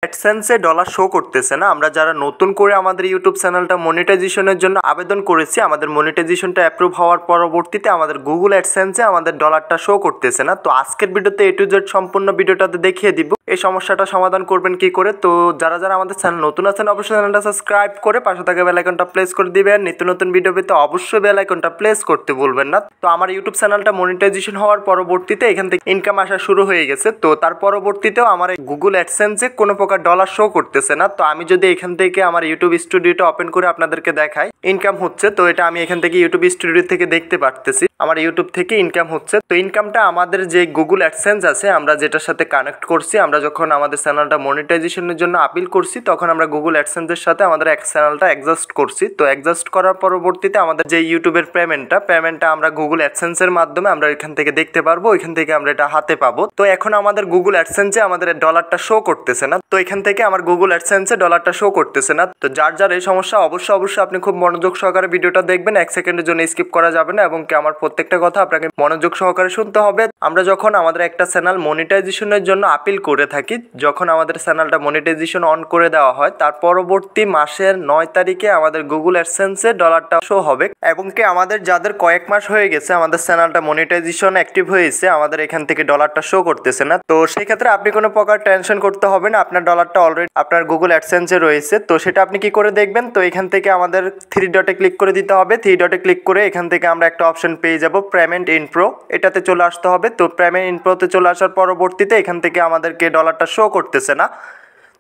অ্যাডসেন্সে dollar show করতেছে না। আমরা যারা নতুন করে আমাদের ইউটিউব চ্যানেলটা মনিটাইজেশনের জন্য আবেদন করেছি, আমাদের মনিটাইজেশনটা অ্যাপ্রুভ হওয়ার পরবর্তীতে আমাদের গুগল অ্যাডসেন্সে আমাদের ডলারটা শো করতেছে না। তো আজকের ভিডিওতে A to Z সম্পূর্ণ ভিডিওটাতে দেখিয়ে দিব এই সমস্যাটা সমাধান করবেন কি করে। তো যারা যারা আমাদের চ্যানেল নতুন আছেন অবশ্যই চ্যানেলটা সাবস্ক্রাইব করে পাশে থাকা বেল আইকনটা প্রেস করে দিবেন। নিত্য নতুন ভিডিও পেতে অবশ্যই বেল আইকনটা প্রেস করতে ভুলবেন না। তো আমার ইউটিউব চ্যানেলটা মনিটাইজেশন হওয়ার পরবর্তীতে এখান থেকে ইনকাম আসা শুরু হয়ে গেছে। তো তার পরবর্তীতেও আমার গুগল অ্যাডসেন্সে কোনো প্রকার ডলার শো করতেছে না। তো আমি যদি এখান থেকে আমার ইউটিউব স্টুডিওটা ওপেন করে আপনাদেরকে দেখাই ইনকাম হচ্ছে, তো এটা আমি এখান থেকে ইউটিউব স্টুডিও থেকে দেখতে পারতেছি আমার ইউটিউব থেকে ইনকাম হচ্ছে। তো ইনকামটা আমাদের যে গুগল অ্যাডসেন্স আছে আমরা যেটার সাথে কানেক্ট করছি, আমরা যখন আমাদের চ্যানেলটা মনিটাইজেশনের জন্য আপিল করছি তখন আমরা গুগল অ্যাডসেন্সের সাথে আমাদের চ্যানেলটা অ্যাডজাস্ট করছি। তো অ্যাডজাস্ট করার পরবর্তীতে আমাদের যে ইউটিউবের পেমেন্টটা আমরা গুগল অ্যাডসেন্সের মাধ্যমে আমরা এখান থেকে দেখতে পারবো, এখান থেকে আমরা এটা হাতে পাবো। তো এখন আমাদের গুগল অ্যাডসেন্সে আমাদের ডলারটা শো করতেছে না। তো এখান থেকে আমার গুগল অ্যাডসেন্সে ডলারটা শো করতেছে না। তো যার যার এই সমস্যা অবশ্যই আপনি খুব মনোযোগ সহকারে ভিডিওটা দেখবেন, 1 সেকেন্ডের জন্য স্কিপ করা যাবে না এবং কি আমার প্রত্যেকটা কথা আপনাকে মনোযোগ সহকারে শুনতে হবে। আমরা যখন আমাদের একটা চ্যানেল মনিটাইজেশনের জন্য আপিল করে থাকি, যখন আমাদের চ্যানেলটা মনিটাইজেশন অন করে দেওয়া হয় তার পরবর্তী মাসের 9 তারিখে আমাদের গুগল অ্যাডসেন্সে ডলারটা শো হবে এবং কি আমাদের যাদের কয়েক মাস হয়ে গেছে আমাদের চ্যানেলটা মনিটাইজেশন অ্যাক্টিভ হয়েছে আমাদের এখান থেকে ডলারটা শো করতেছে না। তো সেই ক্ষেত্রে আপনি কোনো প্রকার টেনশন করতে হবে না, আপনার ডলারটা অলরেডি আপনার গুগল অ্যাডসেন্সে রয়েছে। তো সেটা আপনি কি করে দেখবেন, তো এখান থেকে আমাদের 3 ডটে ক্লিক করে দিতে হবে। 3 ডটে ক্লিক করে এখান থেকে আমরা একটা অপশন পেয়ে যাব পেমেন্ট ইন প্রো, এটাতে চলে আসতে হবে। তো পেমেন্ট ইন প্রোতে চলে আসার পরবর্তীতে এখান থেকে আমাদেরকে ডলারটা শো করতেছে না।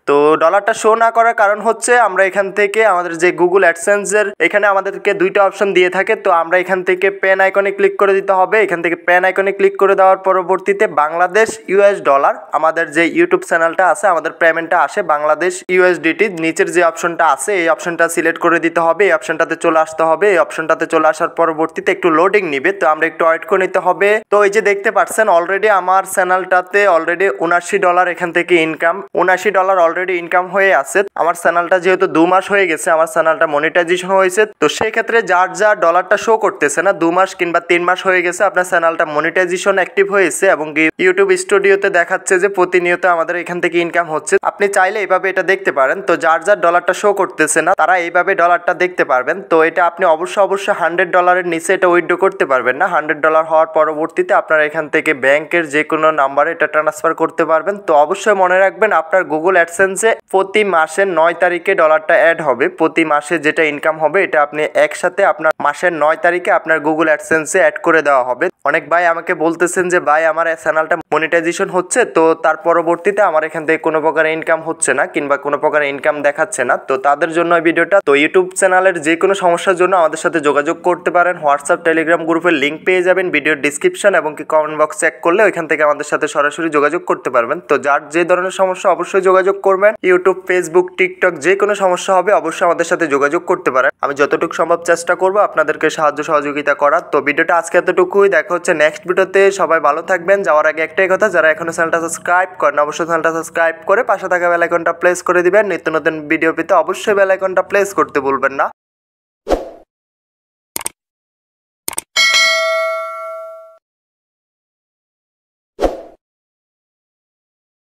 তো ডলারটা শো না করার কারণ হচ্ছে আমরা এখান থেকে আমাদের যে গুগল অ্যাডসেন্সের এখানে আমাদেরকে 2টা অপশন দিয়ে থাকে। তো আমরা এখান থেকে পেন আইকনে ক্লিক করে দিতে হবে। এখান থেকে পেন আইকনে ক্লিক করে দেওয়ার পরবর্তীতে বাংলাদেশ US ডলার আমাদের যে ইউটিউব চ্যানেলটা আছে আমাদের পেমেন্টটা আসে বাংলাদেশ USDT, নিচের যে অপশনটা আছে এই অপশনটা সিলেক্ট করে দিতে হবে, এই অপশনটাতে চলে আসতে হবে। এই অপশনটাতে চলে আসার পরবর্তীতে একটু লোডিং নিবে, তো আমরা একটু ওয়েট করে নিতে হবে। তো এই যে দেখতে পাচ্ছেন অলরেডি আমার চ্যানেলটাতে অলরেডি $79 এখান থেকে ইনকাম, $79 অলরেডি ইনকাম হয়ে আছে। আমার চ্যানেলটা যেহেতু 2 মাস হয়ে গেছে আমার চ্যানেলটা মনিটাইজেশন হয়েছে, তো সেই ক্ষেত্রে যার যার ডলারটা শো করতেছে না 2 মাস কিংবা 3 মাস হয়ে গেছে আপনার চ্যানেলটা মনিটাইজেশন অ্যাক্টিভ হয়েছে এবং ইউটিউব স্টুডিওতে দেখাচ্ছে যে প্রতিনিয়ত আমাদের এখান থেকে ইনকাম হচ্ছে। আপনি চাইলে এইভাবে এটা দেখতে পারেন। তো যার যার ডলারটা শো করতেছে না তারা এইভাবে ডলারটা দেখতে পারবেন। তো এটা আপনি অবশ্যই $100 নিচে এটা উইথড্র করতে পারবেন না। $100 হওয়ার পরবর্তীতে আপনারা এখান থেকে ব্যাংকের যে কোনো নাম্বারে এটা ট্রান্সফার করতে পারবেন। তো অবশ্যই মনে রাখবেন আপনার গুগল অ্যাডসেন্স প্রতি মাসের 9 তারিখে ডলারটা অ্যাড হবে। প্রতি মাসে যেটা ইনকাম হবে এটা আপনি একসাথে আপনার মাসের 9 তারিখে আপনার গুগল অ্যাডসেন্সে অ্যাড করে দেওয়া হবে। অনেক ভাই আমাকে বলতেছেন যে ভাই আমার চ্যানেলটা মনিটাইজেশন হচ্ছে, তো তার পরবর্তীতে আমার এখান থেকে কোনো প্রকার ইনকাম হচ্ছে না কিংবা কোনো প্রকার ইনকাম দেখাচ্ছে না। তো তাদের জন্য এই ভিডিওটা। তো ইউটিউব চ্যানেলের যে কোনো সমস্যার জন্য আমাদের সাথে যোগাযোগ করতে পারেন। হোয়াটসঅ্যাপ টেলিগ্রাম গ্রুপের লিঙ্ক পেয়ে যাবেন ভিডিওর ডিসক্রিপশন এবং কি কমেন্ট বক্স চেক করলে ওইখান থেকে আমাদের সাথে সরাসরি যোগাযোগ করতে পারবেন। তো যার যে ধরনের সমস্যা অবশ্যই যোগাযোগ করবেন। ইউটিউব, ফেসবুক, টিকটক যে কোনো সমস্যা হবে অবশ্যই আমাদের সাথে যোগাযোগ করতে পারেন। আমি যতটুকু সম্ভব চেষ্টা করব আপনাদেরকে সাহায্য সহযোগিতা করার। তো ভিডিওটা আজকে এতটুকুই, দেখা হচ্ছে নেক্সট ভিডিওতে। সবাই ভালো থাকবেন। যাওয়ার আগে একটাই কথা, যারা এখনো চ্যানেলটা সাবস্ক্রাইব করেন অবশ্যই চ্যানেলটা সাবস্ক্রাইব করে পাশে থাকা বেল আইকনটা প্রেস করে দিবেন। নিত্য নতুন ভিডিও পেতে অবশ্যই বেল আইকনটা প্রেস করতে ভুলবেন না।